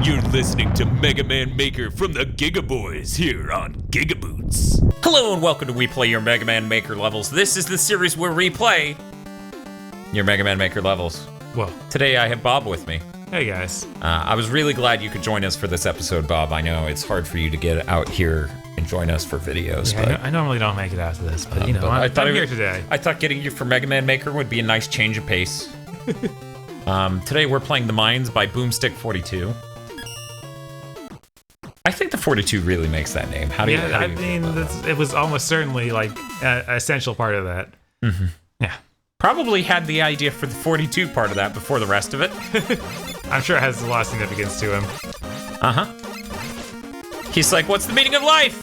You're listening to MegaMAN Maker from the GigaBoys here on GigaBoots. Hello and welcome to We Play Your MegaMAN Maker levels. This is the series where we play your MegaMAN Maker levels. Whoa. Today I have Bob with me. Hey guys. I was really glad you could join us for this episode, Bob. I know it's hard for you to get out here and join us for videos. Yeah, I normally don't make it out to this, but you know, I'm here today. I thought getting you for MegaMAN Maker would be a nice change of pace. Today we're playing The Mines by Boomstick 42. I think the 42 really makes that name. How do you feel about that? It was almost certainly like an essential part of that. Mm-hmm. Yeah. Probably had the idea for the 42 part of that before the rest of it. I'm sure it has a lot of significance to him. Uh-huh. He's like, what's the meaning of life?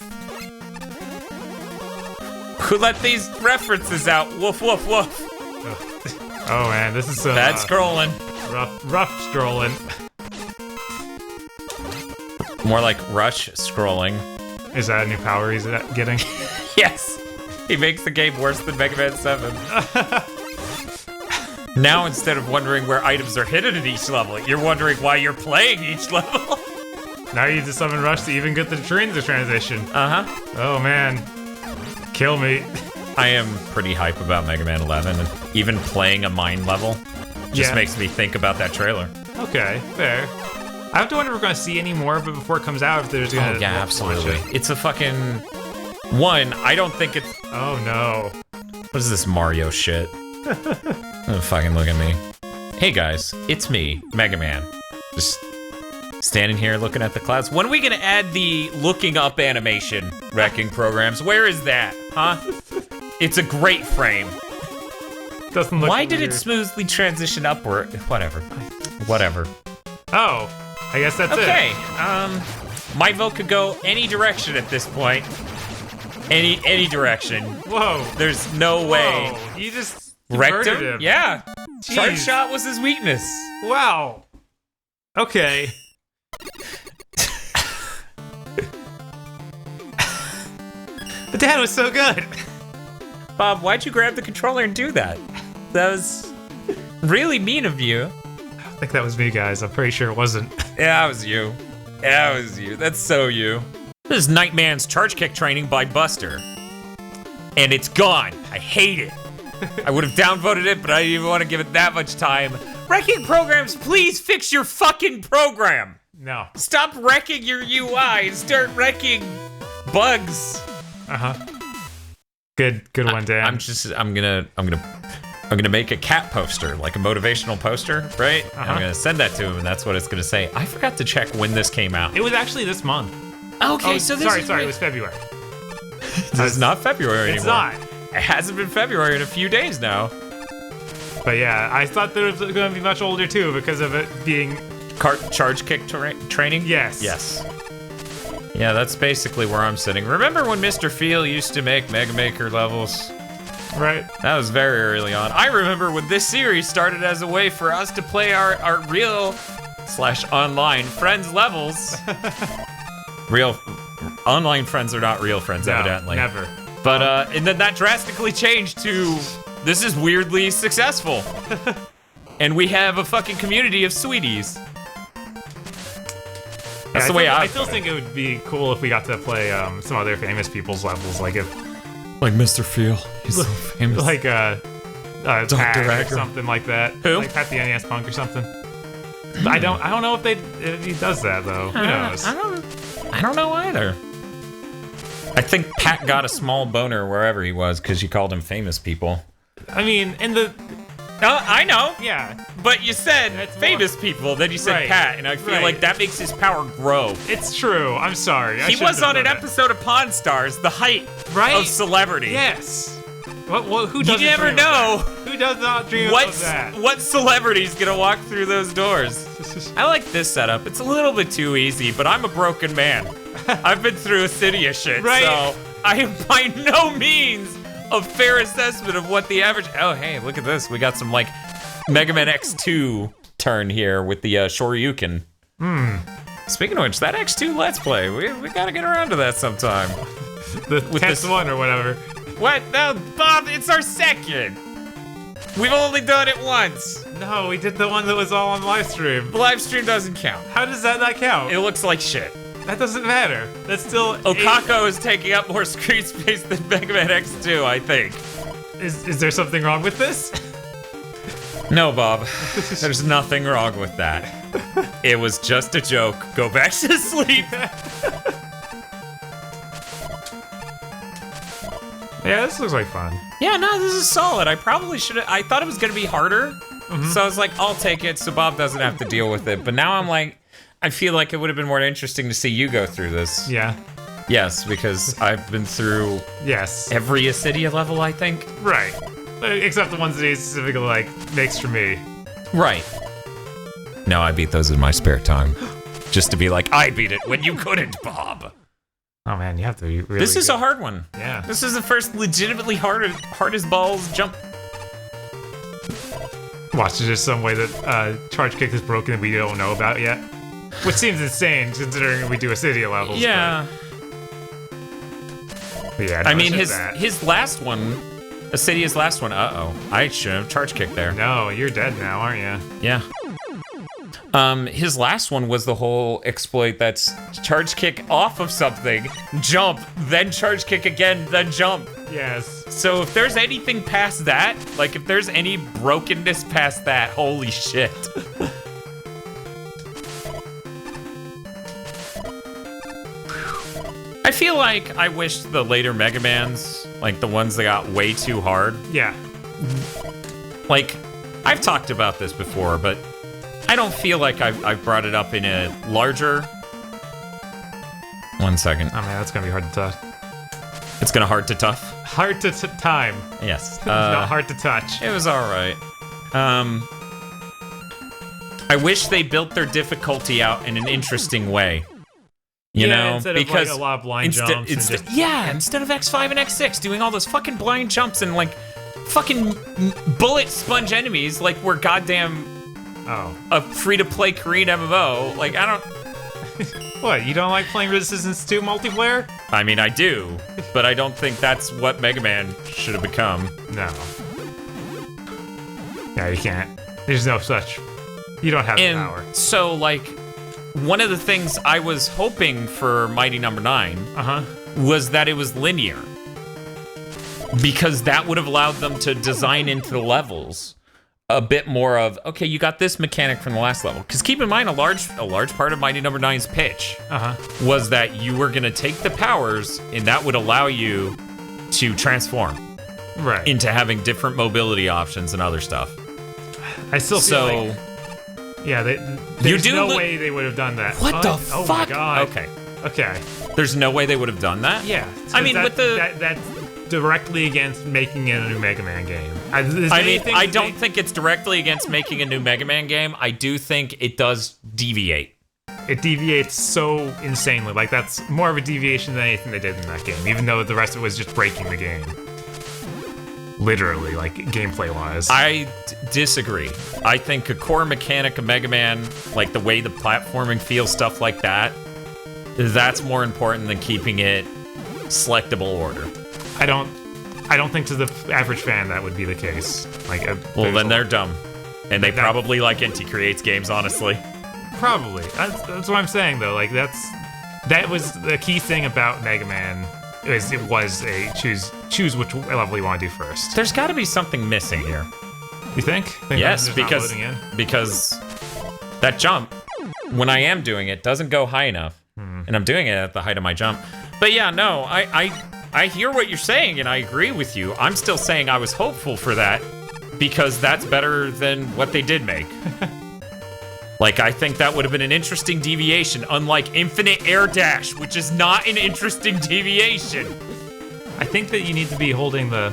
Who let these references out? Woof, woof, woof. Oh man, this is bad scrolling. Rough scrolling. More like rush scrolling. Is that a new power he's getting? Yes! He makes the game worse than Mega Man 7. Now, instead of wondering where items are hidden at each level, you're wondering why you're playing each level. Now you need to summon Rush to even get the transition. Uh-huh. Oh man. Kill me. I am pretty hype about Mega Man 11, and even playing a mine level just makes me think about that trailer. Okay, fair. I have to wonder if we're gonna see any more of it before it comes out. If there's gonna absolutely. It's a fucking one. I don't think it's. Oh no! What is this Mario shit? Oh, fucking look at me. Hey guys, it's me, Mega Man. Just standing here looking at the clouds. When are we gonna add the looking up animation wrecking programs? Where is that? Huh? It's a great frame. Doesn't look. Why did it smoothly transition upward? Whatever. Whatever. Oh. I guess that's it. Okay, my vote could go any direction at this point. Any direction. Whoa. There's no way. You just wrecked him? him? Yeah. Jeez. Charge shot was his weakness. Wow. Okay. But that was so good. Bob, why'd you grab the controller and do that? That was really mean of you. I think that was me, guys. I'm pretty sure it wasn't. Yeah, it was you. Yeah, it was you. That's so you. This is Nightman's Charge Kick Training by Buster. And it's gone. I hate it. I would have downvoted it, but I didn't even want to give it that much time. Wrecking programs, please fix your fucking program. No. Stop wrecking your UI and start wrecking bugs. Uh-huh. Good one, Dan. I'm gonna make a cat poster, like a motivational poster, right? I'm gonna send that to him, and that's what it's gonna say. I forgot to check when this came out. It was actually this month. Okay, so this sorry, it was February. It's not February anymore. It's not. It hasn't been February in a few days now. But yeah, I thought that it was gonna be much older too because of it being... Charge kick training? Yes. Yes. Yeah, that's basically where I'm sitting. Remember when Mr. Feel used to make Mega Maker levels? Right. That was very early on. I remember when this series started as a way for us to play our real/online friends levels. Real online friends are not real friends, no, evidently. Never. But and then that drastically changed to this is weirdly successful. And we have a fucking community of sweeties. That's the way I still think it would be cool if we got to play some other famous people's levels, like Mr. Feel. He's so famous. Like Dr. Pat or something like that. Who? Like Pat the NES Punk or something. But I don't know if he does that though. Who knows? I don't know either. I think Pat got a small boner wherever he was because you called him famous people. I mean, in the... I know. Yeah. But you said famous people, then you said Pat, and I feel like that makes his power grow. It's true. I'm sorry. He was on an episode of Pawn Stars, the height of celebrity. Yes. Who doesn't You never know. Who does not dream of that? What celebrity's gonna walk through those doors? I like this setup. It's a little bit too easy, but I'm a broken man. I've been through a city of shit, so I am by no means a fair assessment of what the average... Oh, hey, look at this. We got some, like, Mega Man X2 turn here with the Shoryuken. Speaking of which, that X2 Let's Play, we gotta get around to that sometime. The 10th one or whatever. What? No, Bob, it's our second. We've only done it once. No, we did the one that was all on live stream. The live stream doesn't count. How does that not count? It looks like shit. That doesn't matter. That's still... Okako is taking up more screen space than MegaMAN X2, I think. Is there something wrong with this? No, Bob. There's nothing wrong with that. It was just a joke. Go back to sleep. Yeah, this looks like fun. Yeah, no, this is solid. I probably should have... I thought it was going to be harder. So I was like, I'll take it so Bob doesn't have to deal with it. But now I'm like, I feel like it would have been more interesting to see you go through this. Yeah. Yes, because I've been through every Acidia level, I think. Right. Except the ones that he specifically, like, makes for me. Right. No, I beat those in my spare time. Just to be like, I beat it when you couldn't, Bob. Oh man, you have to be really This is good. a hard one. Yeah. This is the first legitimately hardest balls jump. Watch, there's just some way that Charge Kick is broken that we don't know about yet. Which seems insane, considering we do Acidia levels. Yeah. But yeah, I mean, his last one, Acidia's last one, uh-oh. I should have Charge Kick there. No, you're dead now, aren't you? Yeah. His last one was the whole exploit that's Charge Kick off of something, jump, then Charge Kick again, then jump. Yes. So if there's anything past that, like if there's any brokenness past that, holy shit. I feel like I wish the later MegaMans, like the ones that got way too hard. Yeah. Like, I've talked about this before, but I don't feel like I've brought it up in a larger... 1 second. Oh man, that's gonna be hard to touch. It's gonna hard to tough. Hard to time. Yes. Not hard to touch. It was alright. I wish they built their difficulty out in an interesting way. You know, instead because of like a lot of blind jumps. Instead of X5 and X6 doing all those fucking blind jumps and like fucking bullet sponge enemies like we're goddamn a free-to-play Korean MMO. Like, I don't... What, you don't like playing Resistance 2 multiplayer? I mean, I do, but I don't think that's what MegaMan should have become. No. Yeah, you can't. There's no such... You don't have the power. So, like, one of the things I was hoping for Mighty Number 9 was that it was linear. Because that would have allowed them to design into the levels a bit more of, okay, you got this mechanic from the last level. Because keep in mind, a large part of Mighty Number 9's pitch was that you were going to take the powers, and that would allow you to transform into having different mobility options and other stuff. I still feel like... Yeah, there's no way they would have done that. What the fuck? Oh my god. Okay. There's no way they would have done that? Yeah. I mean, with the... That's directly against making it a new Mega Man game. I don't think it's directly against making a new Mega Man game. I do think it does deviate. It deviates so insanely. Like, that's more of a deviation than anything they did in that game, even though the rest of it was just breaking the game. Literally, like, gameplay-wise. I disagree. I think a core mechanic of Mega Man, like the way the platforming feels, stuff like that, that's more important than keeping it selectable order. I don't think to the average fan that would be the case. Like, well, then they're dumb, and they probably like Inti Creates games, honestly. Probably. That's what I'm saying, though. Like, that was the key thing about Mega Man. It was a choose which level you want to do first. There's got to be something missing here. You think? Yes, because that jump, when I am doing it, doesn't go high enough, and I'm doing it at the height of my jump. But yeah, no, I hear what you're saying, and I agree with you. I'm still saying I was hopeful for that, because that's better than what they did make. Like, I think that would have been an interesting deviation, unlike Infinite Air Dash, which is not an interesting deviation. I think that you need to be holding the...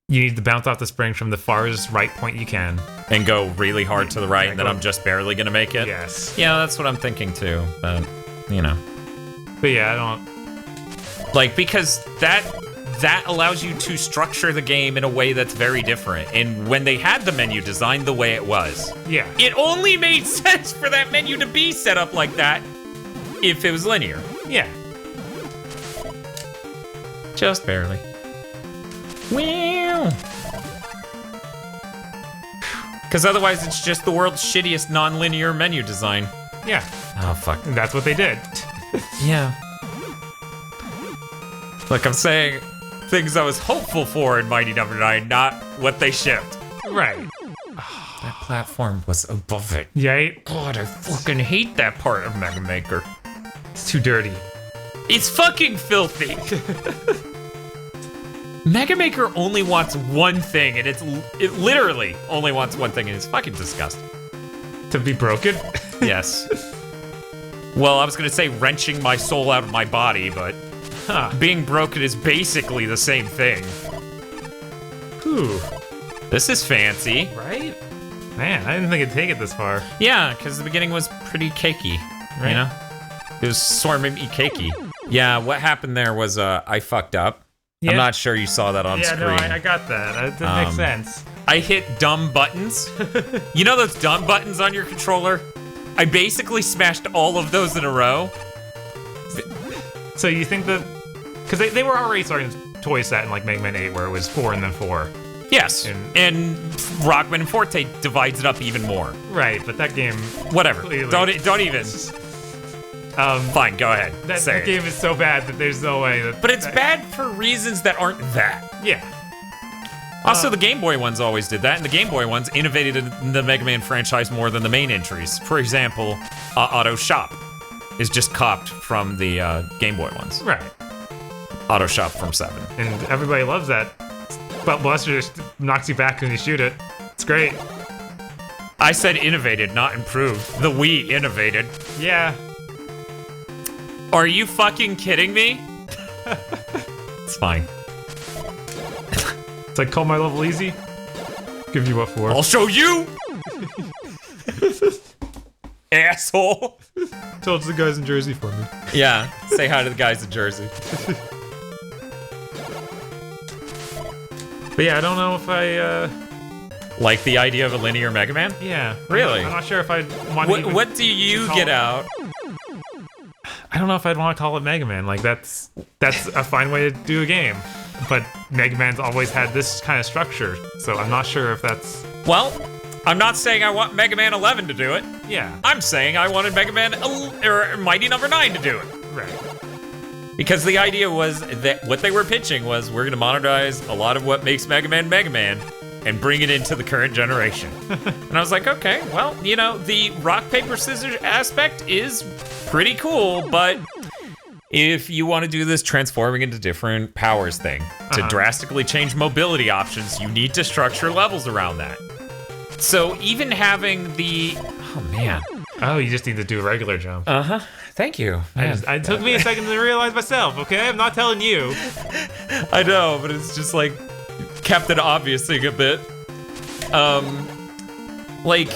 You need to bounce off the spring from the farthest right point you can. And go really hard to the right, and then I'm just barely gonna make it? Yes. Yeah, that's what I'm thinking too, but, you know. But yeah, I don't... Like, because that allows you to structure the game in a way that's very different. And when they had the menu designed the way it was, it only made sense for that menu to be set up like that if it was linear. Yeah. Just barely. Because otherwise it's just the world's shittiest non-linear menu design. Yeah. Oh, fuck. And that's what they did. Yeah. Look, I'm saying things I was hopeful for in Mighty Number 9, not what they shipped. Right. That platform was above it. Right? God, I fucking hate that part of Mega Maker. It's too dirty. It's fucking filthy. Mega Maker only wants one thing, and it literally only wants one thing, and it's fucking disgusting. To be broken? Yes. Well, I was gonna say wrenching my soul out of my body, but being broken is basically the same thing. Whew. This is fancy. Right? Man, I didn't think it'd take it this far. Yeah, because the beginning was pretty cakey, Right. you know? It was sort of cakey. Yeah, what happened there was I fucked up. Yeah. I'm not sure you saw that on screen. Yeah, no, I got that. That makes sense. I hit dumb buttons. You know those dumb buttons on your controller? I basically smashed all of those in a row. So you think that... Because they were already starting to toy set in like Mega Man 8 where it was 4 and then 4. Yes, and Rockman and Forte divides it up even more. Right, but that game... Whatever, Clearly. don't even. Fine, go ahead, That say it. game is so bad that there's no way that... But it's bad for reasons that aren't that. Yeah. Also, the Game Boy ones always did that, and the Game Boy ones innovated in the Mega Man franchise more than the main entries. For example, Auto Shop is just copied from the Game Boy ones. Right. Auto Shop from 7. And everybody loves that. But Buster just knocks you back when you shoot it. It's great. I said innovated, not improved. The Wii innovated. Yeah. Are you fucking kidding me? It's fine. It's like, call my level easy. Give you what for? I'll show you! Asshole! Told the guys in Jersey for me. Yeah, say hi to the guys in Jersey. But yeah, I don't know if I, Like the idea of a linear Mega Man? yeah. Really? I'm not sure if I'd want to What do you call get it- out? I don't know if I'd want to call it Mega Man. Like, that's a fine way to do a game. But Mega Man's always had this kind of structure, so I'm not sure if that's... Well, I'm not saying I want Mega Man 11 to do it. Yeah. I'm saying I wanted Mega Man or Mighty Number 9 to do it. Right. Because the idea was that what they were pitching was we're going to modernize a lot of what makes Mega Man and bring it into the current generation. And I was like, okay, well, you know, the rock, paper, scissors aspect is pretty cool, but if you want to do this transforming into different powers thing, to drastically change mobility options, you need to structure levels around that. So even having the... Oh, man. Oh, you just need to do a regular jump. Uh-huh. Thank you. It took me a second to realize myself, okay? I'm not telling you. I know, but it's just like Captain Obviousing a bit. Like,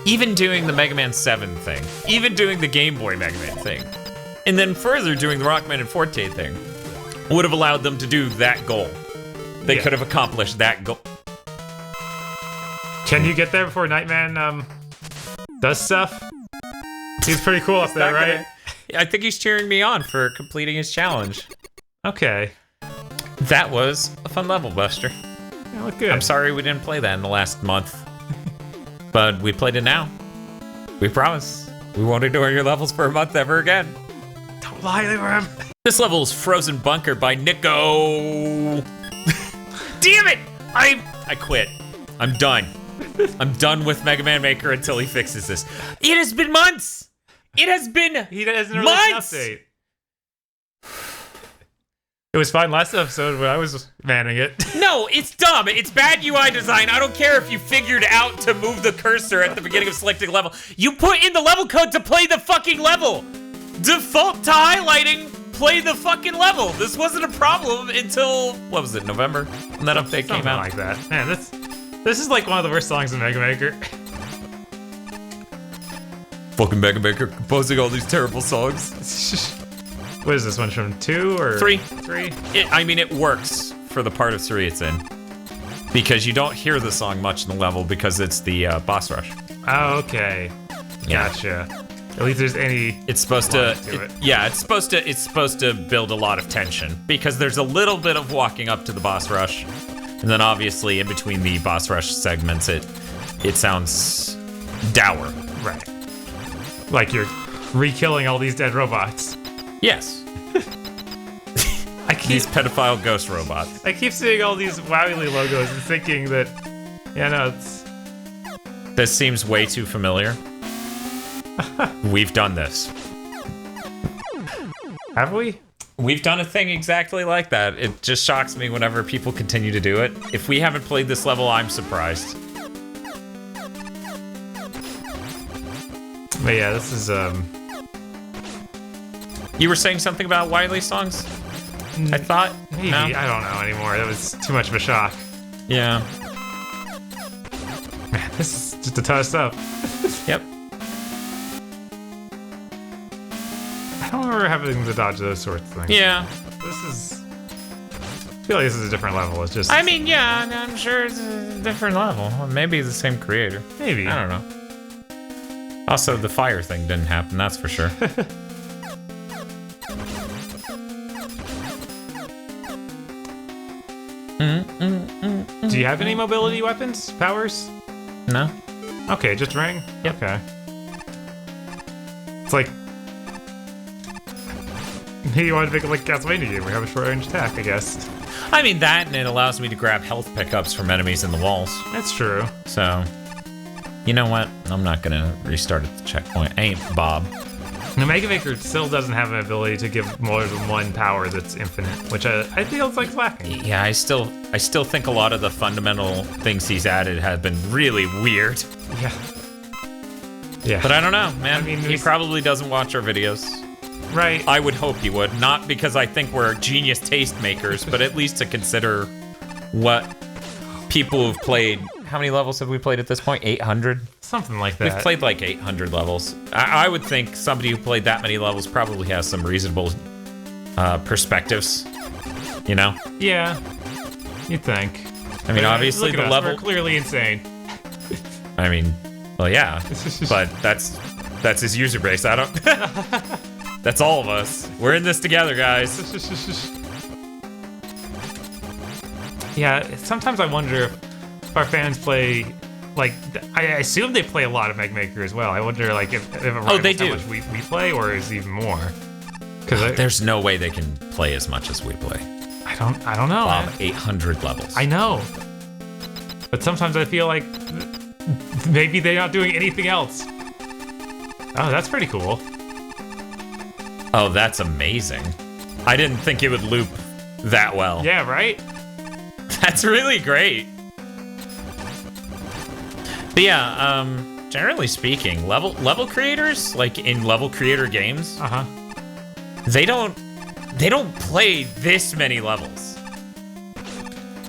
even doing the Mega Man 7 thing, even doing the Game Boy Mega Man thing, and then further doing the Rockman and Forte thing, would have allowed them to do that goal. They could have accomplished that goal. Can you get there before Nightman does stuff? He's pretty cool up there, right? I think he's cheering me on for completing his challenge. Okay. That was a fun level, Buster. Yeah, look good. I'm sorry we didn't play that in the last month. But we played it now. We promise. We won't ignore your levels for a month ever again. Don't lie to him. This level is Frozen Bunker by Nico. Damn it! I quit. I'm done. I'm done with Mega Man Maker until he fixes this. It has been months! It has been He doesn't release an months! update. It was fine last episode when I was manning it. No, it's dumb. It's bad UI design. I don't care if you figured out to move the cursor at the beginning of selecting level. You put in the level code to play the fucking level. Default to highlighting, play the fucking level. This wasn't a problem until, what was it, November? When that update came Something out. like that. Man, this is like one of the worst songs in Mega Maker. Fucking Mega Maker composing all these terrible songs. What is this one from 2 or 3? 3? I mean, it works for the part of 3 it's in. Because you don't hear the song much in the level because it's the boss rush. Oh, okay. Yeah. Gotcha. At least there's any. It's supposed to yeah, it's supposed to build a lot of tension because there's a little bit of walking up to the boss rush. And then obviously in between the boss rush segments it it sounds dour. Right. Like you're re-killing all these dead robots. Yes. I These pedophile ghost robots. I keep seeing all these Wowily logos and thinking that, yeah, no, it's... This seems way too familiar. We've done this. Have we? We've done a thing exactly like that. It just shocks me whenever people continue to do it. If we haven't played this level, I'm surprised. But yeah, this is, You were saying something about Wily songs? I thought? Maybe, No? I don't know anymore. That was too much of a shock. Yeah. Man, this is just a ton of stuff. Yep. I don't remember having to dodge those sorts of things. Yeah. This is... I feel like this is a different level. It's just... I mean, yeah, I'm sure it's a different level. Maybe the same creator. Maybe. I don't know. Also, the fire thing didn't happen, that's for sure. Do you have any mobility weapons? Powers? No? Okay, just ring? Yep. Okay. It's like... You want to make it like Castlevania game where you have a short range attack, I guess. I mean that, and it allows me to grab health pickups from enemies in the walls. That's true. So, you know what? I'm not gonna restart at the checkpoint. Ain't Bob. The Mega Maker still doesn't have an ability to give more than one power that's infinite, which I feel is like lacking. Yeah, I still think a lot of the fundamental things he's added have been really weird. Yeah. Yeah. But I don't know, man. I mean, he probably doesn't watch our videos. Right. I would hope he would. Not because I think we're genius taste makers, but at least to consider what people who've played. How many levels have we played at this point? 800? Something like that. We've played like 800 levels. I would think somebody who played that many levels probably has some reasonable perspectives, you know? Yeah. You'd think. I mean, obviously Look at the us, level... we're clearly insane. I mean, well, yeah. But that's his user base. I don't... That's all of us. We're in this together, guys. Yeah, sometimes I wonder if our fans play, like, I assume they play a lot of MegaMaker as well. I wonder, like, if it rivals they how do. much we play, or is it even more? Because There's no way they can play as much as we play. I don't know. Bob, Man. 800 levels. I know. But sometimes I feel like maybe they're not doing anything else. Oh, that's pretty cool. Oh, that's amazing. I didn't think it would loop that well. Yeah, right? That's really great. But yeah, generally speaking, level creators, like in level creator games, they don't play this many levels.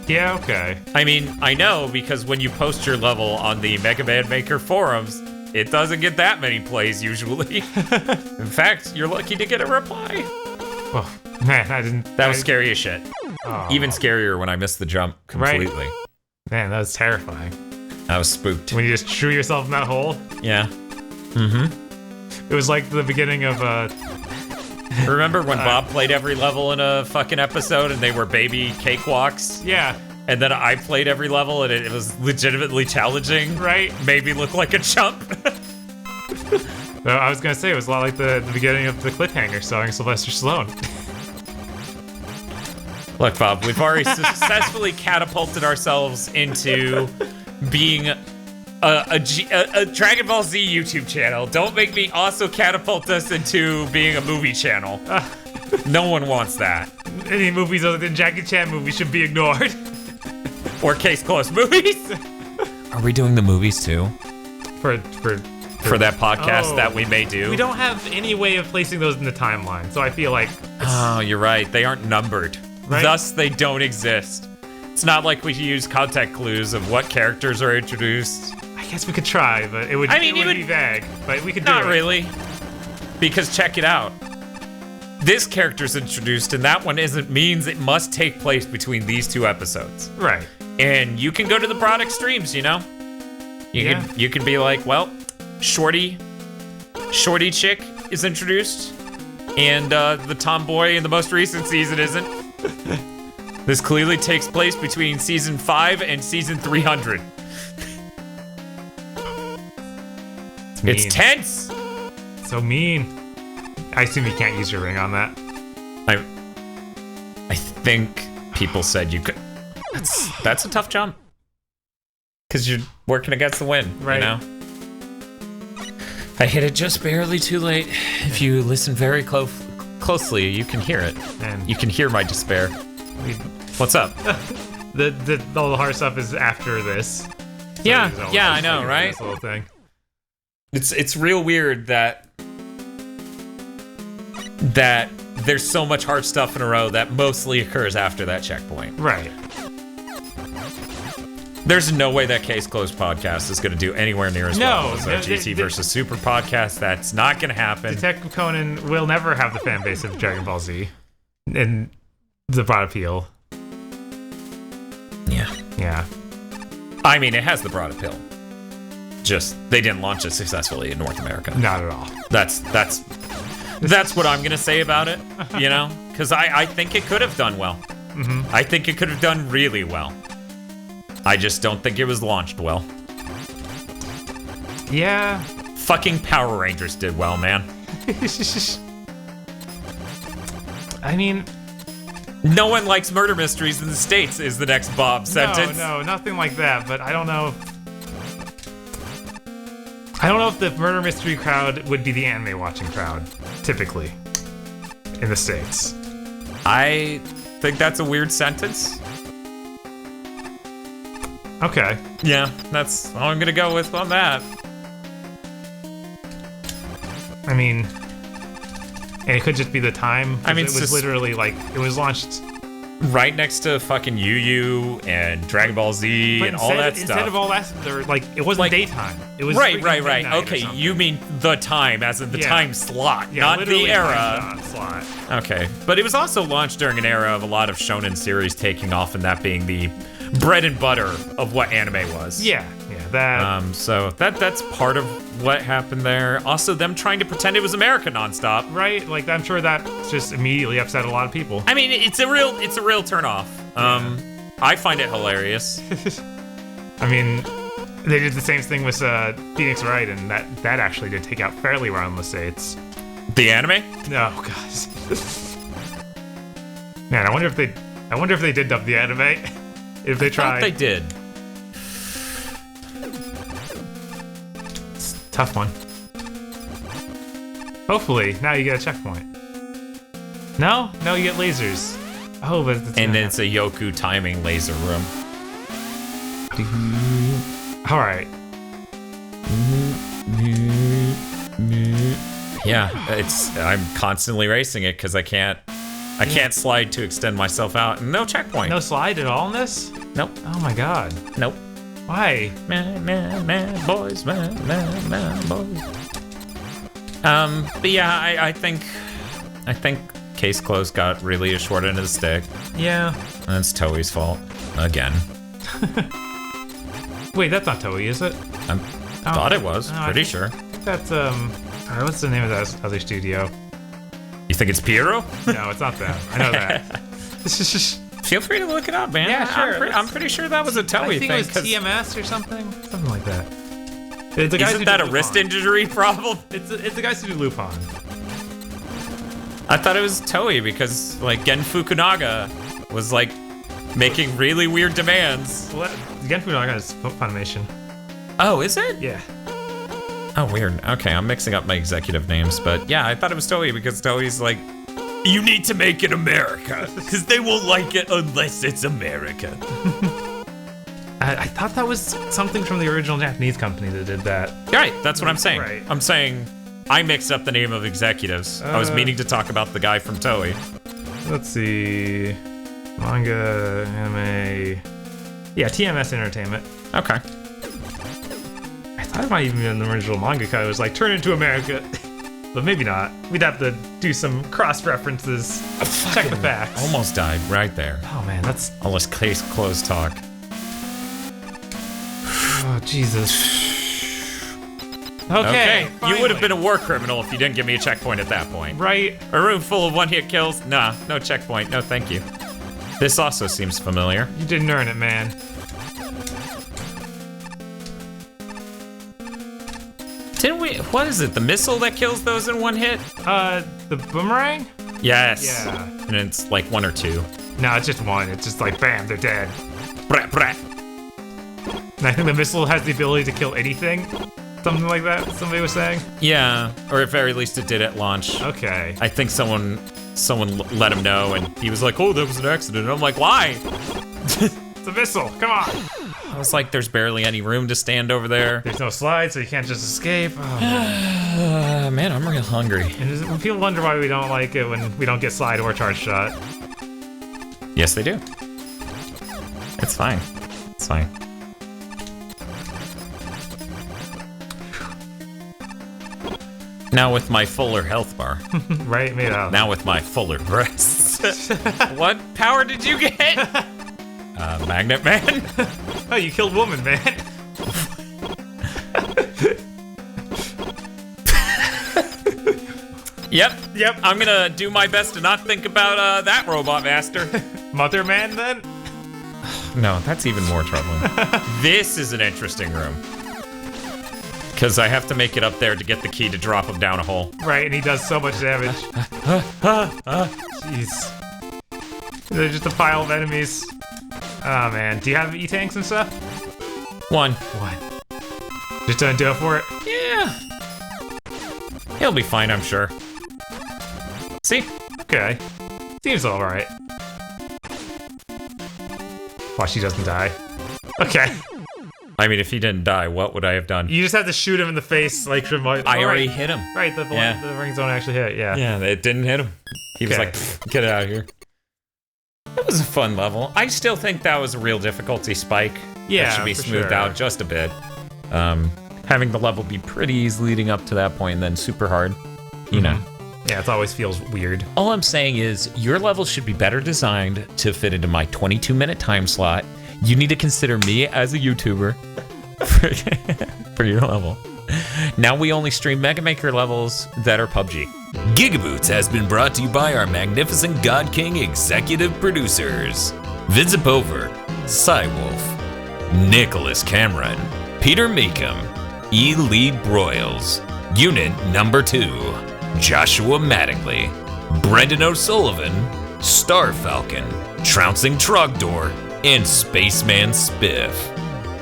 Yeah, okay. I mean, I know because when you post your level on the MegaMAN Maker forums, it doesn't get that many plays usually. In fact, you're lucky to get a reply. Oh, man, I didn't... That was scary as shit. Oh. Even scarier when I missed the jump completely. Right. Man, that was terrifying. I was spooked. When you just threw yourself in that hole? Yeah. Mm-hmm. It was like the beginning of, Remember when Bob played every level in a fucking episode and they were baby cakewalks? Yeah. And then I played every level and it was legitimately challenging. Right. Made me look like a chump. I was gonna say, it was a lot like the beginning of the Cliffhanger starring Sylvester Stallone. Look, Bob, we've already successfully catapulted ourselves into being a Dragon Ball Z YouTube channel. Don't make me also catapult us into being a movie channel. No one wants that. Any movies other than Jackie Chan movies should be ignored. Or Case Closed movies. Are we doing the movies too? For that podcast that we may do? We don't have any way of placing those in the timeline, so I feel like... Oh, you're right. They aren't numbered. Right? Thus, they don't exist. It's not like we use context clues of what characters are introduced. I guess we could try, but it would be vague. But we could do it. Not really. Because check it out. This character's introduced, and that one means it must take place between these two episodes. Right. And you can go to the broad extremes, you know? You can be like, well, Shorty chick is introduced, and the tomboy in the most recent season isn't. This clearly takes place between season 5 and season 300. It's tense. So mean. I assume you can't use your ring on that. I think people said you could. That's a tough jump. Because you're working against the wind, right? You know? I hit it just barely too late. If you listen very closely, you can hear it. And you can hear my despair. What's up? All the hard stuff is after this. So yeah, I know, right? This little thing. It's real weird that there's so much hard stuff in a row that mostly occurs after that checkpoint. Right. There's no way that Case Closed podcast is going to do anywhere near as well as our GT versus Super podcast. That's not going to happen. Detective Conan will never have the fan base of Dragon Ball Z and the broad appeal. Yeah. I mean, it has the broad appeal. Just, they didn't launch it successfully in North America. Not at all. That's what I'm going to say about it, you know? Because I think it could have done well. Mm-hmm. I think it could have done really well. I just don't think it was launched well. Yeah. Fucking Power Rangers did well, man. I mean... No one likes murder mysteries in the States is the next Bob sentence. No, nothing like that, but I don't know if the murder mystery crowd would be the anime watching crowd, typically, in the States. I think that's a weird sentence. Okay. Yeah, that's all I'm gonna go with on that. I mean, and it could just be the time. I mean, it was literally like, it was launched right next to fucking Yu Yu and Dragon Ball Z and all that stuff. Instead of all that, it wasn't like, daytime. It was right. Okay, you mean the time, as in the time slot, not the era. Slot. Okay, but it was also launched during an era of a lot of shonen series taking off, and that being the bread and butter of what anime was. Yeah, that. So that's part of what happened there. Also, them trying to pretend it was America nonstop. Right, like I'm sure that just immediately upset a lot of people. I mean, it's a real turnoff. I find it hilarious. I mean, they did the same thing with Phoenix Wright, and that actually did take out fairly well in the States. The anime? No, gosh. Man, I wonder if they did dub the anime. If they tried. I thought they did. It's a tough one. Hopefully, now you get a checkpoint. No, you get lasers. Oh, but and then it's a Yoku timing laser room. All right. Yeah, I'm constantly racing it because I can't slide to extend myself out. No checkpoint. No slide at all in this? Nope. Oh my god. Nope. Why? Man, boys, man, boys. But yeah, I think Case Closed got really a short end of the stick. Yeah. And it's Toei's fault again. Wait, that's not Toei, is it? I thought it was. Pretty sure. I think that's alright, what's the name of that other studio? You think it's Piero? No, it's not them. I know that. Feel free to look it up, man. Yeah, sure. I'm pretty sure that was a Toei thing. I think it was TMS or something. Something like that. It's the guys Isn't that a wrist injury problem? It's the guys who do Lupin. I thought it was Toei because, like, Gen Fukunaga was, like, making really weird demands. Well, Gen Fukunaga is Funimation. Oh, is it? Yeah. Oh, weird. Okay, I'm mixing up my executive names, but yeah, I thought it was Toei because Toei's like, you need to make it America, because they won't like it unless it's America. I thought that was something from the original Japanese company that did that. Right, that's what I'm saying. Right. I'm saying I mixed up the name of executives. I was meaning to talk about the guy from Toei. Let's see. Manga, anime. Yeah, TMS Entertainment. Okay. I thought it might even be the original mangaka. It was like, turn into America. But maybe not. We'd have to do some cross-references. Check the facts. Almost died right there. Oh man, that's... All this Case Closed talk. Oh, Jesus. Okay, you would have been a war criminal if you didn't give me a checkpoint at that point. Right. A room full of one-hit kills? Nah, no checkpoint. No, thank you. This also seems familiar. You didn't earn it, man. What is it? The missile that kills those in one hit? The boomerang? Yes. Yeah. And it's like 1 or 2. No, it's just 1. It's just like, bam, they're dead. Brat, brat. And I think the missile has the ability to kill anything. Something like that, somebody was saying? Yeah, or at very least it did at launch. Okay. I think someone let him know, and he was like, oh, that was an accident. And I'm like, why? It's a missile, come on! I was like, there's barely any room to stand over there. There's no slide, so you can't just escape. Oh, man, I'm real hungry. And people wonder why we don't like it when we don't get slide or charge shot. Yes, they do. It's fine. It's fine. Now with my fuller health bar. Right, made out. Now with my fuller breasts. What power did you get? Magnet Man? Oh, you killed woman, man. Yep. I'm gonna do my best to not think about that robot master. Mother man, then? No, that's even more troubling. This is an interesting room. Because I have to make it up there to get the key to drop him down a hole. Right, and he does so much damage. Jeez. They're just a pile of enemies. Oh man, do you have E-tanks and stuff? 1. Just don't do it for it? Yeah. He'll be fine, I'm sure. See? Okay. Seems alright. Watch, he doesn't die. Okay. I mean, if he didn't die, what would I have done? You just have to shoot him in the face, like remote. I already hit him. Right, the rings don't actually hit, yeah. Yeah, it didn't hit him. He was like, get it out of here. It was a fun level. I still think that was a real difficulty spike. Yeah, that should be smoothed out just a bit. Having the level be pretty easy leading up to that point and then super hard, you know. Yeah, it always feels weird. All I'm saying is your level should be better designed to fit into my 22-minute time slot. You need to consider me as a YouTuber for your level. Now we only stream Mega Maker levels that are PUBG. GigaBoots has been brought to you by our magnificent God King executive producers. Vincent Bover, Cywolf, Nicholas Cameron, Peter Meekum, E. Lee Broyles, Unit Number 2, Joshua Mattingly, Brendan O'Sullivan, Star Falcon, Trouncing Trogdor, and Spaceman Spiff.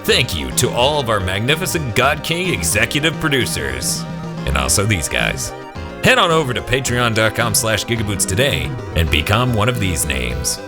Thank you to all of our magnificent God King executive producers, and also these guys. Head on over to patreon.com/gigaboots today and become one of these names.